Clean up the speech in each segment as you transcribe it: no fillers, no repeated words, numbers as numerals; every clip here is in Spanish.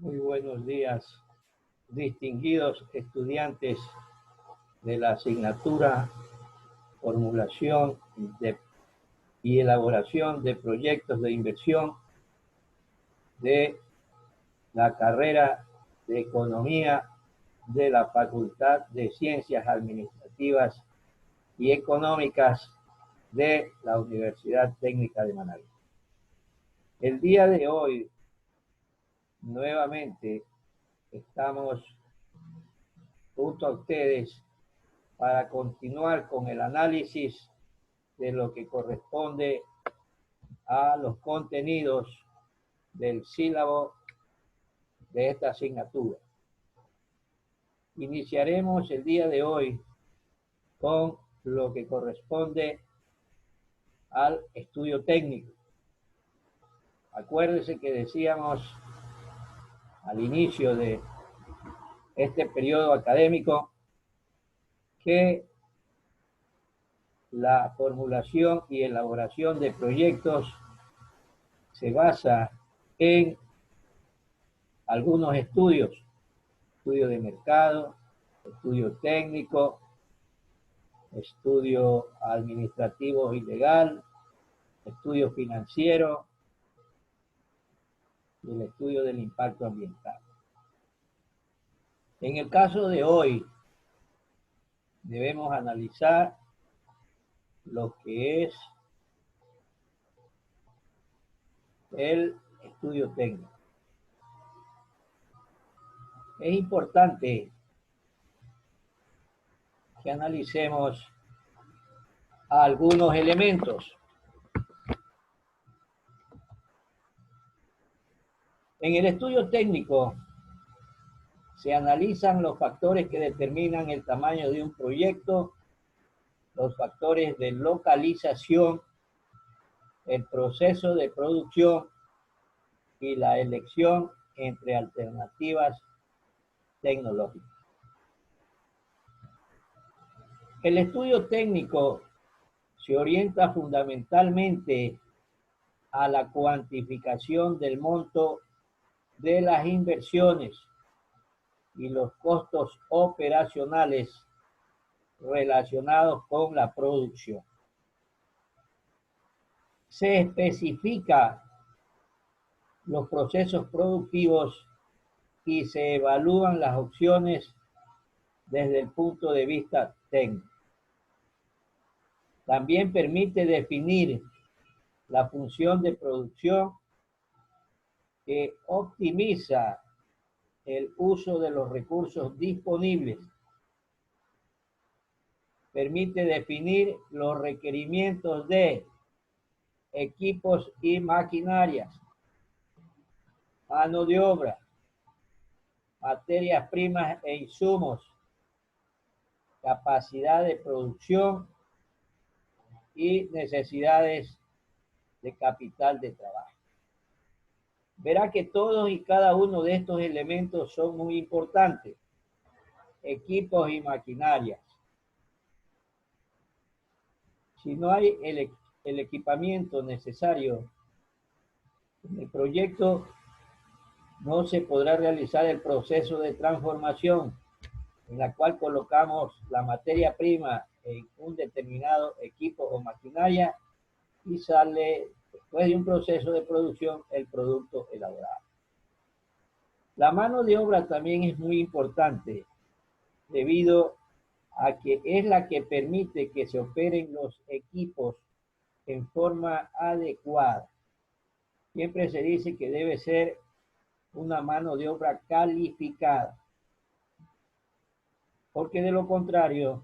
Muy buenos días, distinguidos estudiantes de la asignatura Formulación y Elaboración de Proyectos de Inversión de la carrera de Economía de la Facultad de Ciencias Administrativas y Económicas de la Universidad Técnica de Managua. El día de hoy, nuevamente, estamos junto a ustedes para continuar con el análisis de lo que corresponde a los contenidos del sílabo de esta asignatura. Iniciaremos el día de hoy con lo que corresponde al estudio técnico. Acuérdense que decíamos al inicio de este periodo académico que la formulación y elaboración de proyectos se basa en algunos estudios, estudio de mercado, estudio técnico, estudio administrativo y legal, estudio financiero y el estudio del impacto ambiental. En el caso de hoy, debemos analizar lo que es el estudio técnico. Es importante que analicemos algunos elementos. En el estudio técnico se analizan los factores que determinan el tamaño de un proyecto, los factores de localización, el proceso de producción y la elección entre alternativas tecnológicas. El estudio técnico se orienta fundamentalmente a la cuantificación del monto de las inversiones y los costos operacionales relacionados con la producción. Se especifica los procesos productivos y se evalúan las opciones desde el punto de vista técnico. También permite definir la función de producción que optimiza el uso de los recursos disponibles. Permite definir los requerimientos de equipos y maquinarias, mano de obra, materias primas e insumos, capacidad de producción y necesidades de capital de trabajo. Verá que todos y cada uno de estos elementos son muy importantes. Equipos y maquinarias. Si no hay el equipamiento necesario en el proyecto, no se podrá realizar el proceso de transformación en la cual colocamos la materia prima en un determinado equipo o maquinaria y sale, después de un proceso de producción, el producto elaborado. La mano de obra también es muy importante debido a que es la que permite que se operen los equipos en forma adecuada. Siempre se dice que debe ser una mano de obra calificada, porque de lo contrario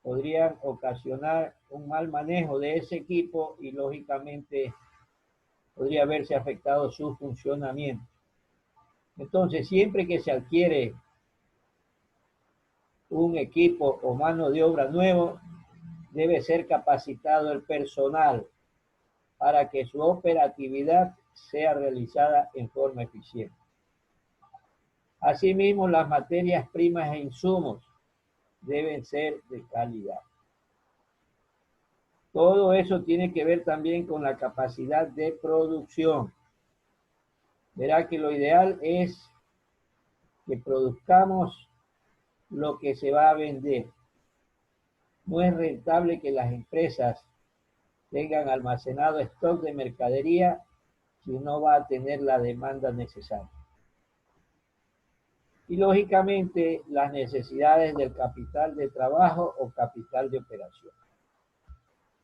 podrían ocasionar un mal manejo de ese equipo y lógicamente podría verse afectado su funcionamiento. Entonces, siempre que se adquiere un equipo o mano de obra nuevo, debe ser capacitado el personal para que su operatividad sea realizada en forma eficiente. Asimismo, las materias primas e insumos deben ser de calidad. Todo eso tiene que ver también con la capacidad de producción. verá que lo ideal es que produzcamos lo que se va a vender. No es rentable que las empresas tengan almacenado stock de mercadería si no va a tener la demanda necesaria. Y lógicamente las necesidades del capital de trabajo o capital de operación.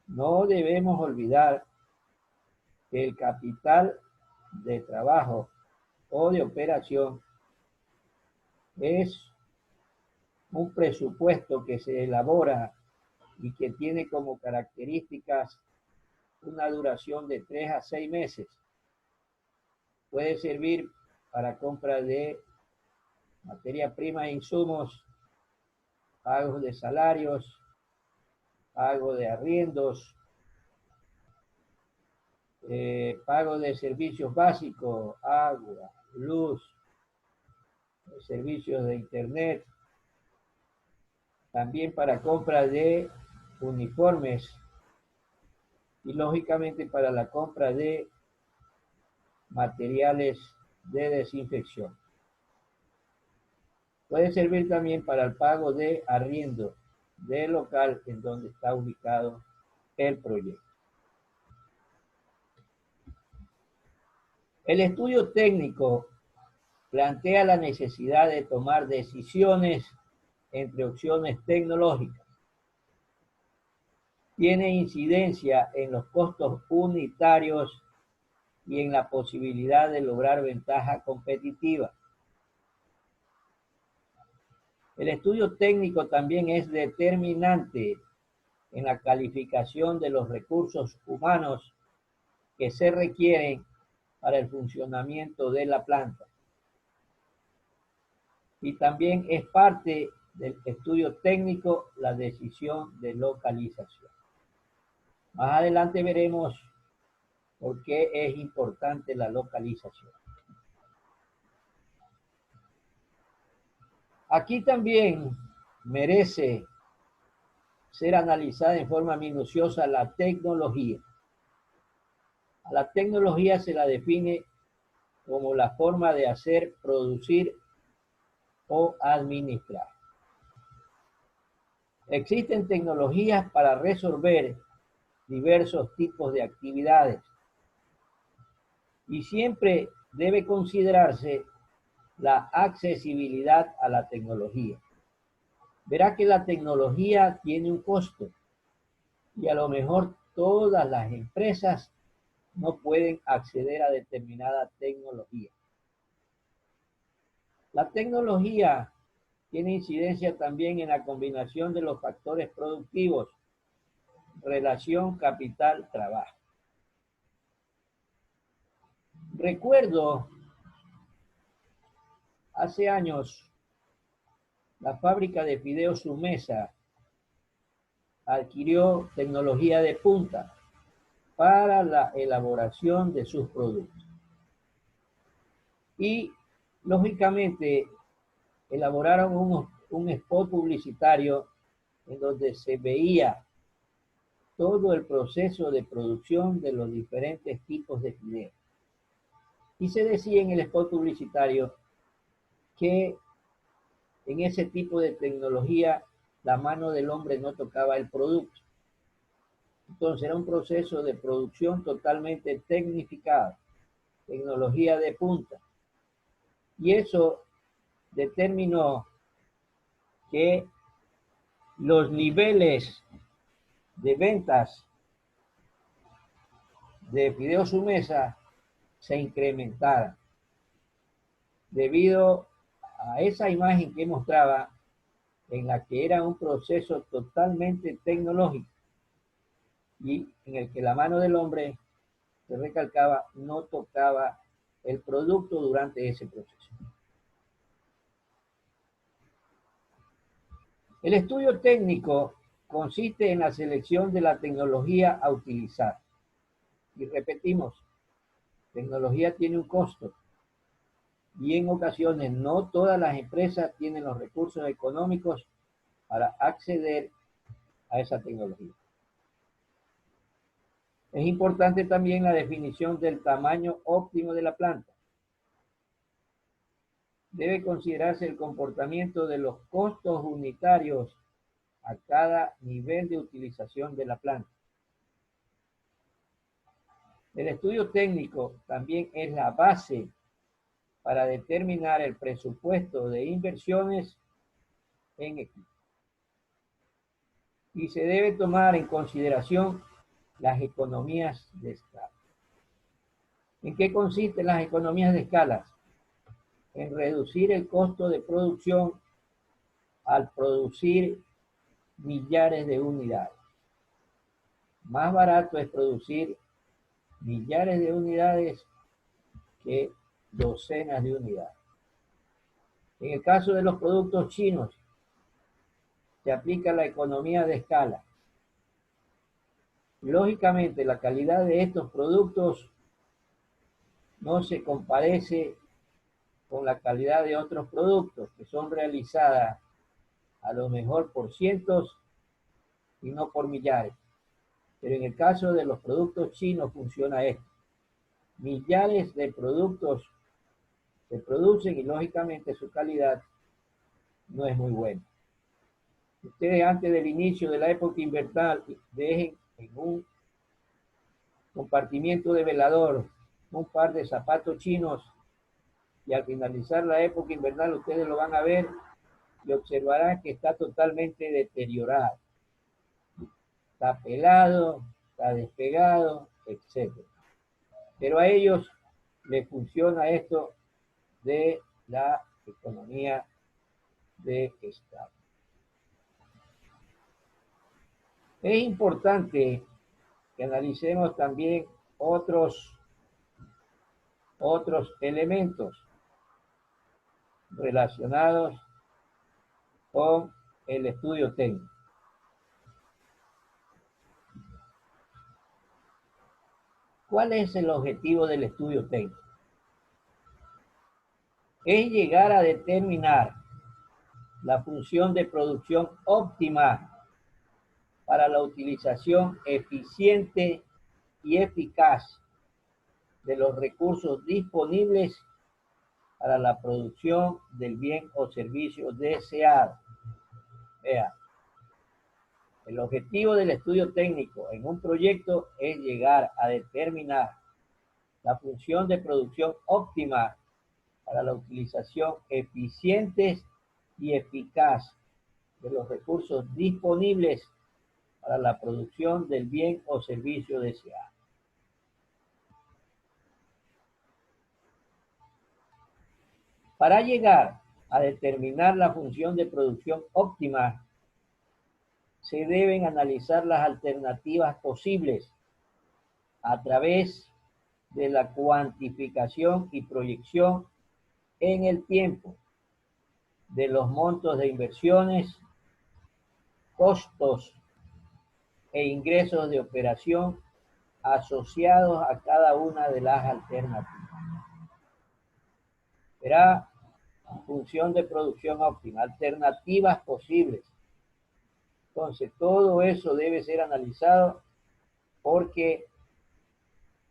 No debemos olvidar que el capital de trabajo o de operación es un presupuesto que se elabora y que tiene como características una duración de 3 a 6 meses. Puede servir para compra de materia prima e insumos, pagos de salarios, pago de arriendos, pago de servicios básicos, agua, luz, servicios de internet, también para compra de uniformes y lógicamente para la compra de materiales de desinfección. Puede servir también para el pago de arriendo del local en donde está ubicado el proyecto. El estudio técnico plantea la necesidad de tomar decisiones entre opciones tecnológicas. Tiene incidencia en los costos unitarios y en la posibilidad de lograr ventaja competitiva. El estudio técnico también es determinante en la calificación de los recursos humanos que se requieren para el funcionamiento de la planta. Y también es parte del estudio técnico la decisión de localización. Más adelante veremos por qué es importante la localización. Aquí también merece ser analizada en forma minuciosa la tecnología. A la tecnología se la define como la forma de hacer, producir o administrar. Existen tecnologías para resolver diversos tipos de actividades y siempre debe considerarse la accesibilidad a la tecnología. Verá que la tecnología tiene un costo y a lo mejor todas las empresas no pueden acceder a determinada tecnología. La tecnología tiene incidencia también en la combinación de los factores productivos, relación capital-trabajo. Recuerdo hace años la fábrica de fideos Sumesa adquirió tecnología de punta para la elaboración de sus productos. Y lógicamente elaboraron un spot publicitario en donde se veía todo el proceso de producción de los diferentes tipos de fideos. Y se decía en el spot publicitario que en ese tipo de tecnología la mano del hombre no tocaba el producto. Entonces era un proceso de producción totalmente tecnificado, tecnología de punta. Y eso determinó que los niveles de ventas de fideos Sumesa se incrementaran debido a esa imagen que mostraba en la que era un proceso totalmente tecnológico y en el que la mano del hombre, se recalcaba, no tocaba el producto durante ese proceso. El estudio técnico consiste en la selección de la tecnología a utilizar. Y repetimos, tecnología tiene un costo. Y en ocasiones no todas las empresas tienen los recursos económicos para acceder a esa tecnología. Es importante también la definición del tamaño óptimo de la planta. debe considerarse el comportamiento de los costos unitarios a cada nivel de utilización de la planta. El estudio técnico también es la base para determinar el presupuesto de inversiones en equipo. Y se debe tomar en consideración las economías de escala. ¿En qué consisten las economías de escala? En reducir el costo de producción al producir millares de unidades. Más barato es producir millares de unidades que docenas de unidades. En el caso de los productos chinos, se aplica la economía de escala. Lógicamente, la calidad de estos productos no se comparece con la calidad de otros productos que son realizadas a lo mejor por cientos y no por millares. Pero en el caso de los productos chinos funciona esto. Millares de productos se producen y lógicamente su calidad no es muy buena. Ustedes antes del inicio de la época invernal dejen en un compartimiento de velador un par de zapatos chinos y al finalizar la época invernal ustedes lo van a ver y observarán que está totalmente deteriorado. Está pelado, está despegado, etc. Pero a ellos les funciona esto de la economía de escala. Es importante que analicemos también otros elementos relacionados con el estudio técnico. ¿Cuál es el objetivo del estudio técnico? Es llegar a determinar la función de producción óptima para la utilización eficiente y eficaz de los recursos disponibles para la producción del bien o servicio deseado. Vea, el objetivo del estudio técnico en un proyecto es llegar a determinar la función de producción óptima para la utilización eficiente y eficaz de los recursos disponibles para la producción del bien o servicio deseado. Para llegar a determinar la función de producción óptima, se deben analizar las alternativas posibles a través de la cuantificación y proyección en el tiempo de los montos de inversiones, costos e ingresos de operación asociados a cada una de las alternativas. Será función de producción óptima, alternativas posibles. Entonces, todo eso debe ser analizado porque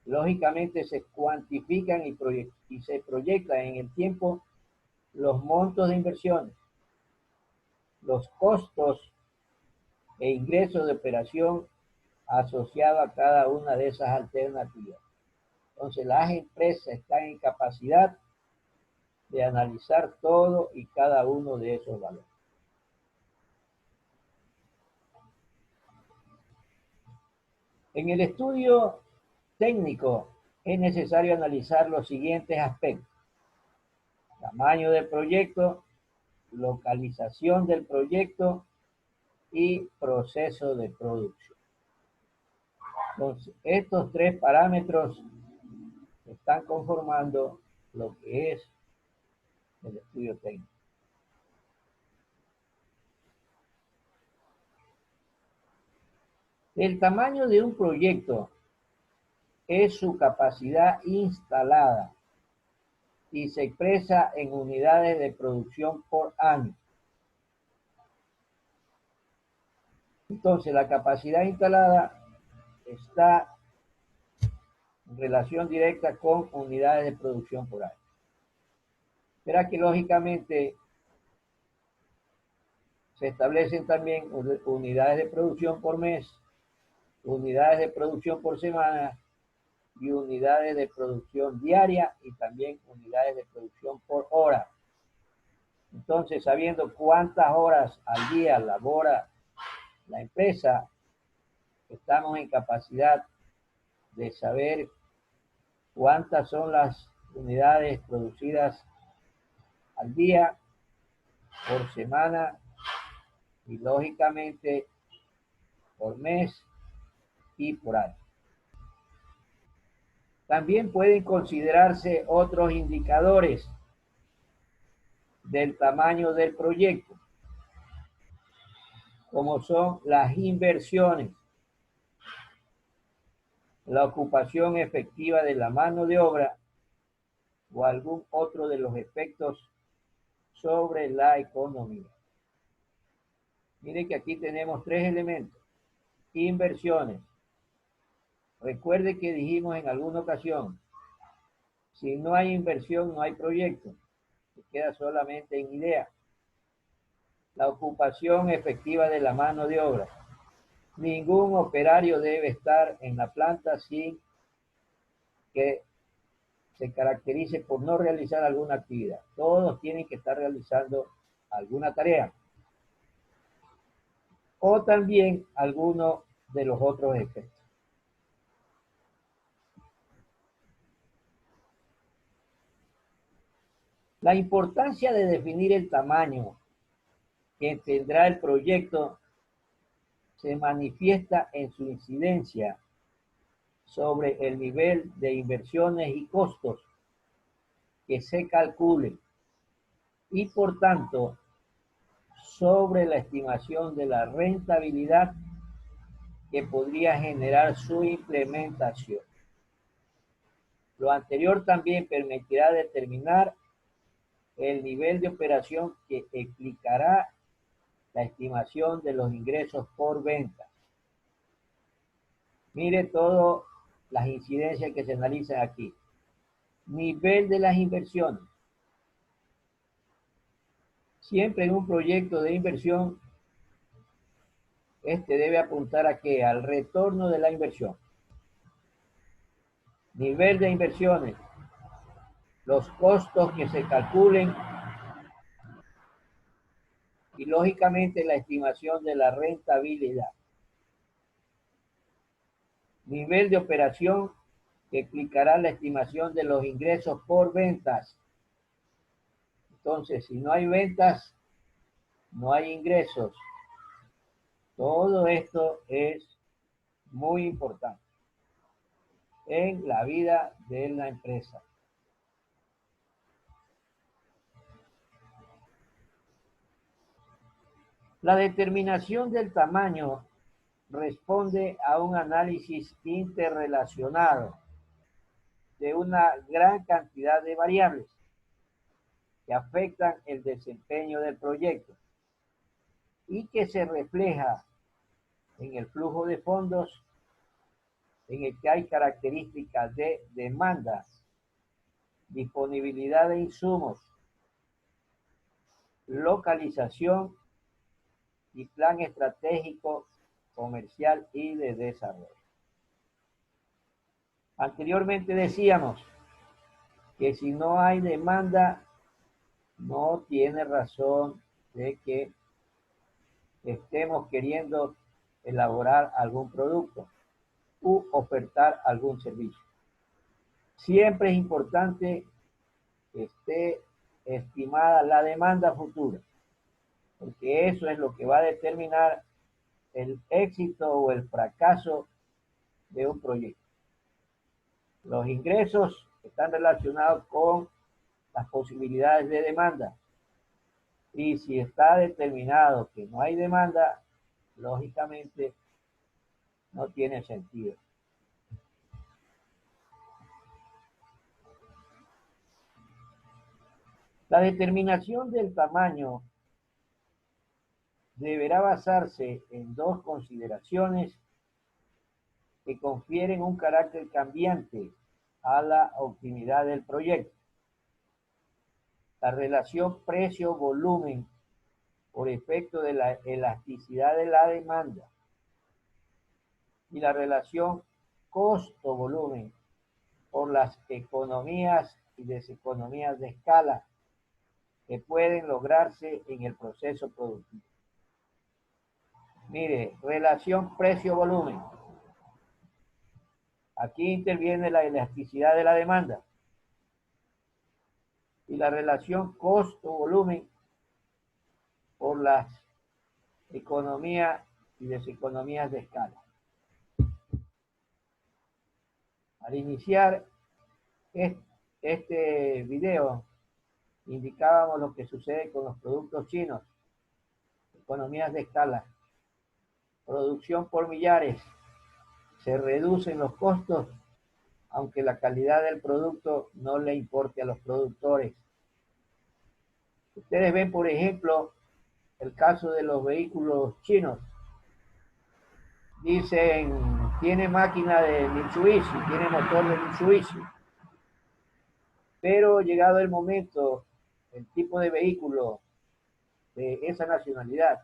lógicamente se cuantifican y se proyectan en el tiempo los montos de inversiones, los costos e ingresos de operación asociados a cada una de esas alternativas. Entonces, las empresas están en capacidad de analizar todo y cada uno de esos valores. En el estudio técnico es necesario analizar los siguientes aspectos: tamaño del proyecto, localización del proyecto y proceso de producción. Entonces, estos tres parámetros están conformando lo que es el estudio técnico. El tamaño de un proyecto es su capacidad instalada y se expresa en unidades de producción por año. Entonces, la capacidad instalada está en relación directa con unidades de producción por año. Verá que lógicamente se establecen también unidades de producción por mes, unidades de producción por semana y unidades de producción diaria y también unidades de producción por hora. Entonces, sabiendo cuántas horas al día labora la empresa, estamos en capacidad de saber cuántas son las unidades producidas al día, por semana y lógicamente por mes y por año. También pueden considerarse otros indicadores del tamaño del proyecto, como son las inversiones, la ocupación efectiva de la mano de obra o algún otro de los efectos sobre la economía. Miren que aquí tenemos tres elementos. Inversiones. Recuerde que dijimos en alguna ocasión, si no hay inversión, no hay proyecto. Se queda solamente en idea. La ocupación efectiva de la mano de obra. Ningún operario debe estar en la planta sin que se caracterice por no realizar alguna actividad. Todos tienen que estar realizando alguna tarea. O también alguno de los otros efectos. La importancia de definir el tamaño que tendrá el proyecto se manifiesta en su incidencia sobre el nivel de inversiones y costos que se calculen y por tanto sobre la estimación de la rentabilidad que podría generar su implementación. Lo anterior también permitirá determinar el nivel de operación que explicará la estimación de los ingresos por venta. Mire todas las incidencias que se analizan aquí. Nivel de las inversiones. Siempre en un proyecto de inversión, este debe apuntar a qué? Al retorno de la inversión. Nivel de inversiones. Los costos que se calculen y lógicamente la estimación de la rentabilidad. Nivel de operación que explicará la estimación de los ingresos por ventas. Entonces, si no hay ventas, no hay ingresos. Todo esto es muy importante en la vida de la empresa. La determinación del tamaño responde a un análisis interrelacionado de una gran cantidad de variables que afectan el desempeño del proyecto y que se refleja en el flujo de fondos en el que hay características de demanda, disponibilidad de insumos, localización y plan estratégico comercial y de desarrollo. Anteriormente decíamos que si no hay demanda, no tiene razón de que estemos queriendo elaborar algún producto u ofertar algún servicio. Siempre es importante que esté estimada la demanda futura, porque eso es lo que va a determinar el éxito o el fracaso de un proyecto. Los ingresos están relacionados con las posibilidades de demanda. Y si está determinado que no hay demanda, lógicamente no tiene sentido. La determinación del tamaño deberá basarse en dos consideraciones que confieren un carácter cambiante a la optimidad del proyecto. La relación precio-volumen por efecto de la elasticidad de la demanda y la relación costo-volumen por las economías y deseconomías de escala que pueden lograrse en el proceso productivo. Mire, relación precio-volumen. Aquí interviene la elasticidad de la demanda y la relación costo-volumen por las economías y deseconomías de escala. Al iniciar este video, indicábamos lo que sucede con los productos chinos, economías de escala, producción por millares, se reducen los costos, aunque la calidad del producto no le importe a los productores. Ustedes ven, por ejemplo, el caso de los vehículos chinos. Dicen, tiene máquina de Mitsubishi, tiene motor de Mitsubishi. Pero llegado el momento, el tipo de vehículo de esa nacionalidad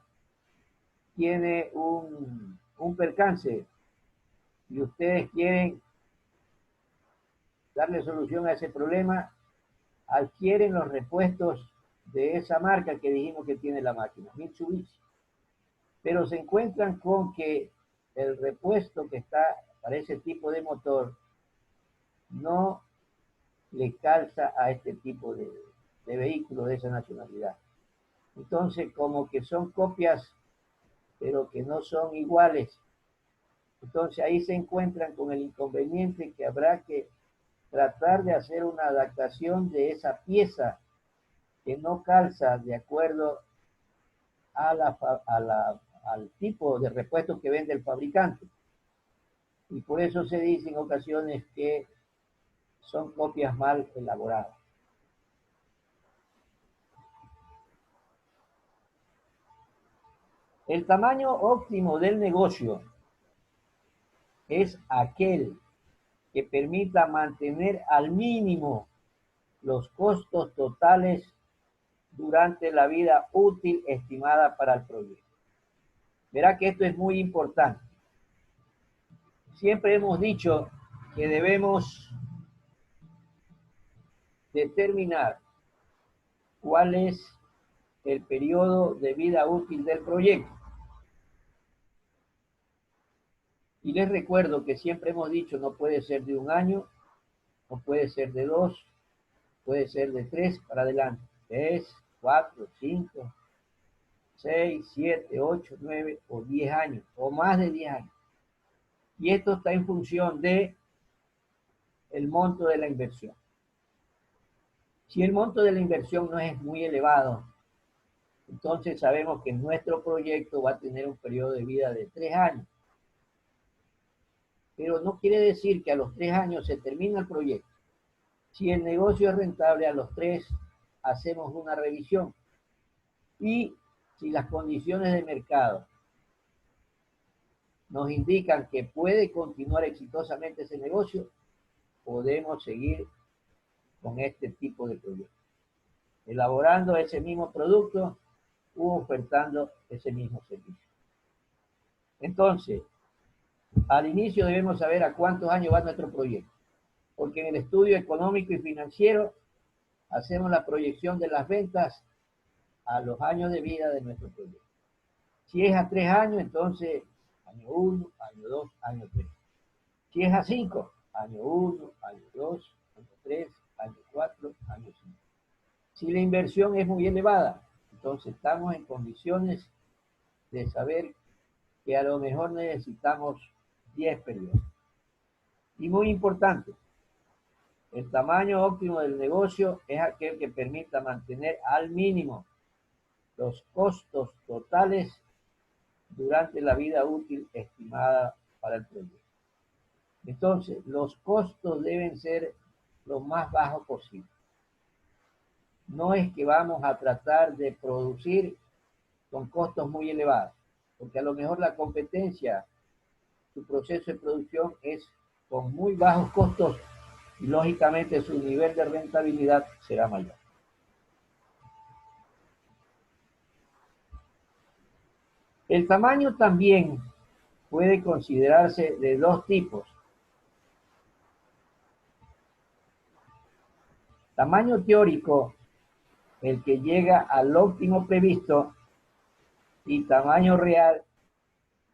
tiene un percance y ustedes quieren darle solución a ese problema, adquieren los repuestos de esa marca que dijimos que tiene la máquina, Mitsubishi. Pero se encuentran con que el repuesto que está para ese tipo de motor no le calza a este tipo de vehículo de esa nacionalidad. Entonces, como que son copias, pero que no son iguales. Entonces ahí se encuentran con el inconveniente que habrá que tratar de hacer una adaptación de esa pieza que no calza de acuerdo al tipo de repuesto que vende el fabricante. Y por eso se dice en ocasiones que son copias mal elaboradas. El tamaño óptimo del negocio es aquel que permita mantener al mínimo los costos totales durante la vida útil estimada para el proyecto. Verá que esto es muy importante. Siempre hemos dicho que debemos determinar cuál es el periodo de vida útil del proyecto. Y les recuerdo que siempre hemos dicho no puede ser de 1 año, no puede ser de 2, puede ser de 3 para adelante. 3, 4, 5, 6, 7, 8, 9 o 10 años, o más de 10 años. Y esto está en función de el monto de la inversión. Si el monto de la inversión no es muy elevado, entonces sabemos que nuestro proyecto va a tener un periodo de vida de 3 años. Pero no quiere decir que a los 3 años se termina el proyecto. Si el negocio es rentable, a los 3 hacemos una revisión. Y si las condiciones de mercado nos indican que puede continuar exitosamente ese negocio, podemos seguir con este tipo de proyectos, elaborando ese mismo producto u ofertando ese mismo servicio. Entonces, al inicio debemos saber a cuántos años va nuestro proyecto, porque en el estudio económico y financiero hacemos la proyección de las ventas a los años de vida de nuestro proyecto. Si es a 3 años, entonces año 1, año 2, año 3. Si es a 5, año 1, año 2, año 3, año 4, año 5. Si la inversión es muy elevada, entonces estamos en condiciones de saber que a lo mejor necesitamos 10 periodos. Y muy importante, el tamaño óptimo del negocio es aquel que permita mantener al mínimo los costos totales durante la vida útil estimada para el proyecto. Entonces, los costos deben ser lo más bajos posible. No es que vamos a tratar de producir con costos muy elevados, porque a lo mejor la competencia, su proceso de producción es con muy bajos costos y lógicamente su nivel de rentabilidad será mayor. El tamaño también puede considerarse de dos tipos. Tamaño teórico, el que llega al óptimo previsto, y tamaño real,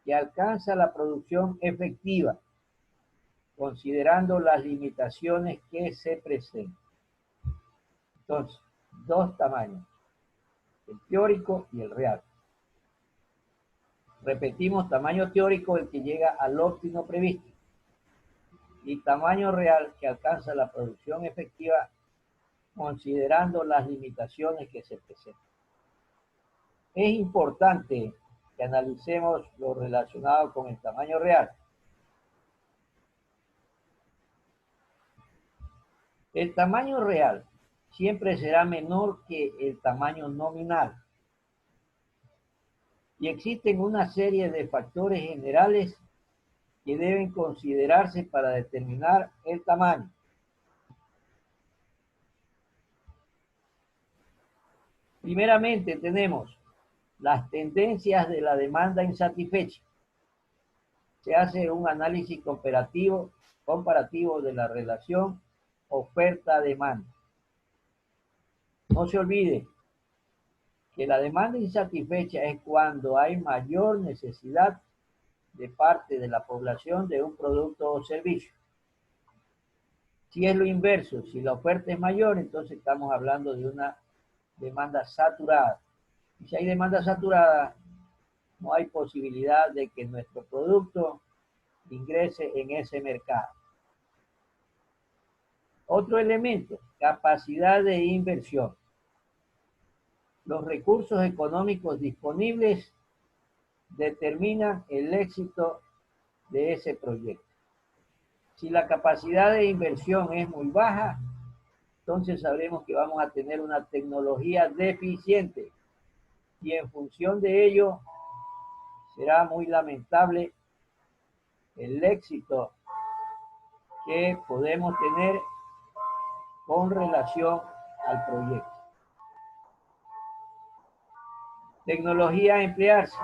que alcanza la producción efectiva, considerando las limitaciones que se presentan. Entonces, dos tamaños, el teórico y el real. Repetimos, tamaño teórico, el que llega al óptimo previsto, y tamaño real, que alcanza la producción efectiva, considerando las limitaciones que se presentan. Es importante que analicemos lo relacionado con el tamaño real. El tamaño real siempre será menor que el tamaño nominal. Y existen una serie de factores generales que deben considerarse para determinar el tamaño. Primeramente tenemos las tendencias de la demanda insatisfecha. Se hace un análisis comparativo de la relación oferta-demanda. No se olvide que la demanda insatisfecha es cuando hay mayor necesidad de parte de la población de un producto o servicio. Si es lo inverso, si la oferta es mayor, entonces estamos hablando de una demanda saturada. Y si hay demanda saturada, no hay posibilidad de que nuestro producto ingrese en ese mercado. Otro elemento, capacidad de inversión. Los recursos económicos disponibles determinan el éxito de ese proyecto. Si la capacidad de inversión es muy baja, entonces sabremos que vamos a tener una tecnología deficiente y en función de ello será muy lamentable el éxito que podemos tener con relación al proyecto. Tecnología a emplearse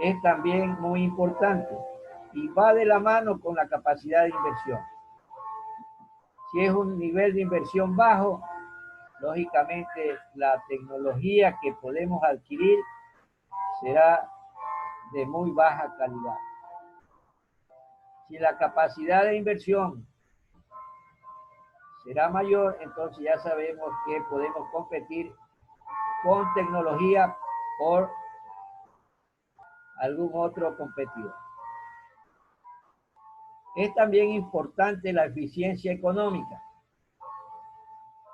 es también muy importante y va de la mano con la capacidad de inversión. Si es un nivel de inversión bajo, lógicamente la tecnología que podemos adquirir será de muy baja calidad. Si la capacidad de inversión será mayor, entonces ya sabemos que podemos competir con tecnología por algún otro competidor. Es también importante la eficiencia económica.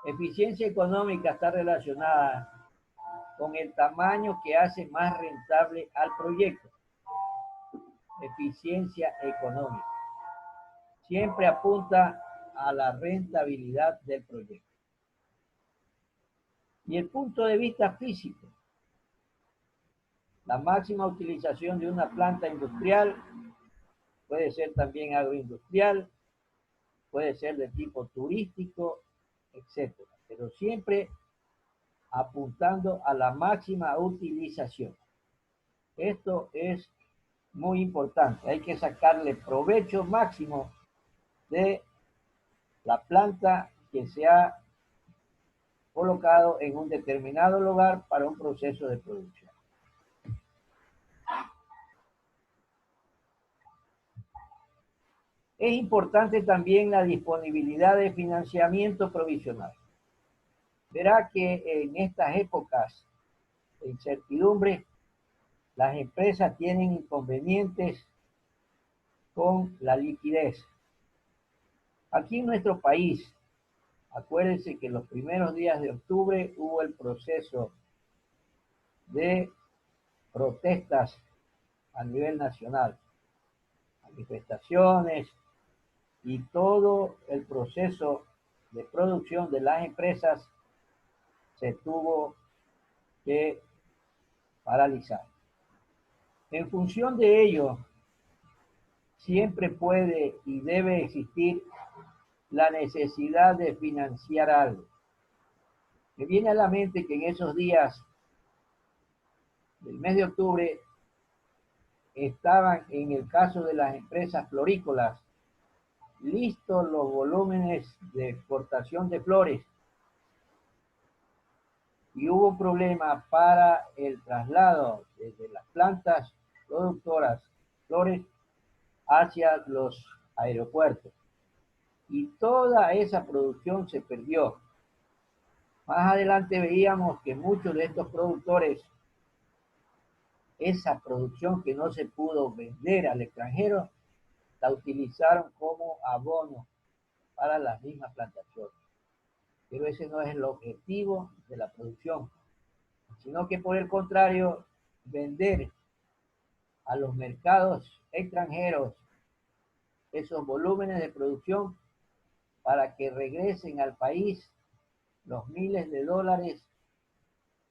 Eficiencia económica está relacionada con el tamaño que hace más rentable al proyecto. Eficiencia económica. Siempre apunta a la rentabilidad del proyecto. Y el punto de vista físico. La máxima utilización de una planta industrial puede ser también agroindustrial, puede ser de tipo turístico, etcétera, pero siempre apuntando a la máxima utilización. Esto es muy importante, hay que sacarle provecho máximo de la planta que se ha colocado en un determinado lugar para un proceso de producción. Es importante también la disponibilidad de financiamiento provisional. Verá que en estas épocas de incertidumbre, las empresas tienen inconvenientes con la liquidez. Aquí en nuestro país, acuérdense que los primeros días de octubre hubo el proceso de protestas a nivel nacional, manifestaciones y todo el proceso de producción de las empresas se tuvo que paralizar. En función de ello, siempre puede y debe existir la necesidad de financiar algo. Me viene a la mente que en esos días del mes de octubre estaban, en el caso de las empresas florícolas, listos los volúmenes de exportación de flores y hubo un problema para el traslado desde las plantas productoras flores hacia los aeropuertos. Y toda esa producción se perdió. Más adelante veíamos que muchos de estos productores, esa producción que no se pudo vender al extranjero, la utilizaron como abono para las mismas plantaciones. Pero ese no es el objetivo de la producción, sino que por el contrario, vender a los mercados extranjeros esos volúmenes de producción para que regresen al país los miles de dólares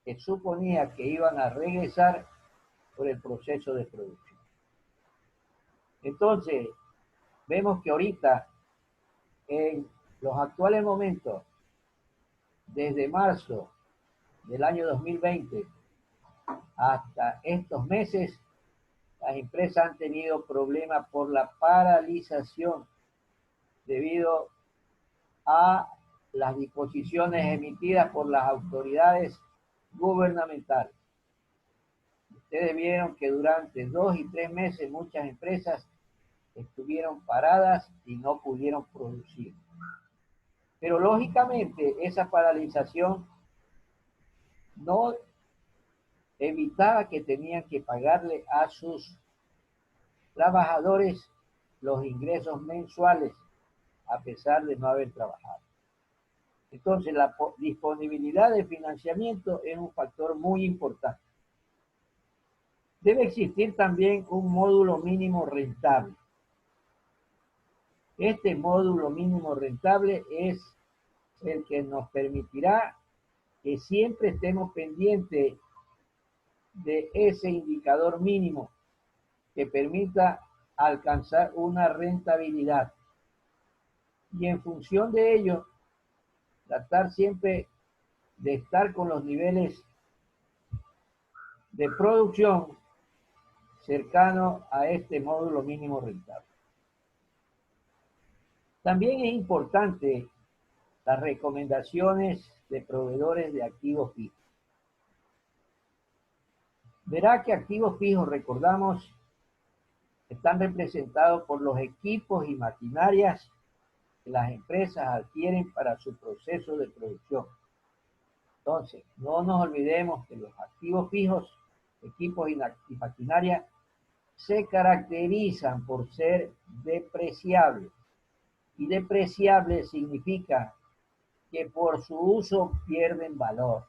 que suponía que iban a regresar por el proceso de producción. Entonces, vemos que ahorita, en los actuales momentos, desde marzo del año 2020 hasta estos meses, las empresas han tenido problemas por la paralización debido a las disposiciones emitidas por las autoridades gubernamentales. Ustedes vieron que durante 2 y 3 meses muchas empresas estuvieron paradas y no pudieron producir. Pero lógicamente esa paralización no evitaba que tenían que pagarle a sus trabajadores los ingresos mensuales a pesar de no haber trabajado. Entonces la disponibilidad de financiamiento es un factor muy importante. Debe existir también un módulo mínimo rentable. Este módulo mínimo rentable es el que nos permitirá que siempre estemos pendientes de ese indicador mínimo que permita alcanzar una rentabilidad. Y en función de ello, tratar siempre de estar con los niveles de producción cercanos a este módulo mínimo rentable. También es importante las recomendaciones de proveedores de activos fijos. Verá que activos fijos, recordamos, están representados por los equipos y maquinarias que las empresas adquieren para su proceso de producción. Entonces, no nos olvidemos que los activos fijos, equipos y maquinaria, se caracterizan por ser depreciables. Y depreciable significa que por su uso pierden valor.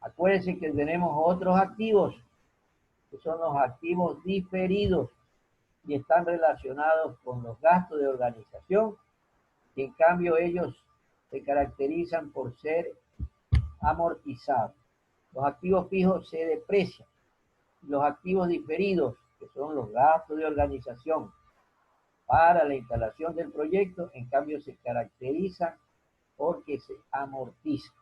Acuérdense que tenemos otros activos, que son los activos diferidos y están relacionados con los gastos de organización, y en cambio ellos se caracterizan por ser amortizados. Los activos fijos se deprecian. Los activos diferidos, que son los gastos de organización para la instalación del proyecto, en cambio se caracterizan porque se amortizan.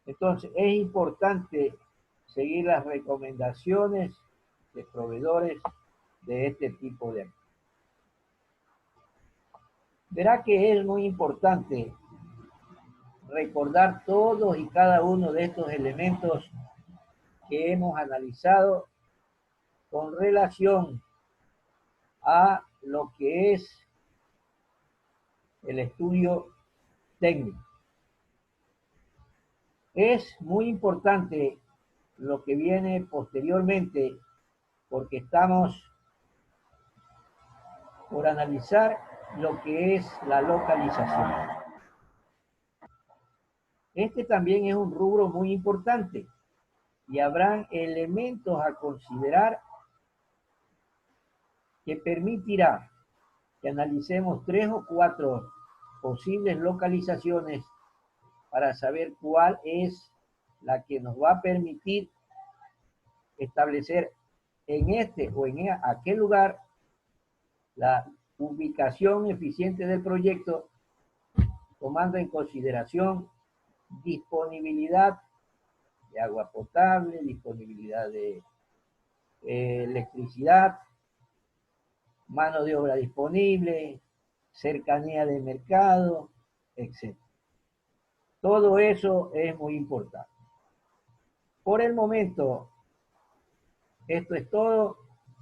Entonces es importante seguir las recomendaciones de proveedores de este tipo de activos. Verá que es muy importante recordar todos y cada uno de estos elementos que hemos analizado con relación a lo que es el estudio técnico. Es muy importante lo que viene posteriormente porque estamos por analizar lo que es la localización. Este también es un rubro muy importante y habrán elementos a considerar que permitirá que analicemos 3 o 4 posibles localizaciones para saber cuál es la que nos va a permitir establecer en este o en aquel lugar la ubicación eficiente del proyecto, tomando en consideración disponibilidad de agua potable, disponibilidad de electricidad, mano de obra disponible, cercanía de mercado, etc. Todo eso es muy importante. Por el momento, esto es todo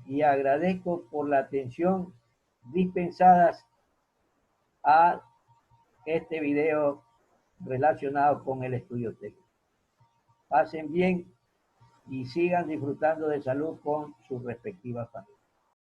y agradezco por la atención dispensadas a este video relacionado con el estudio técnico. Pasen bien y sigan disfrutando de salud con sus respectivas familias.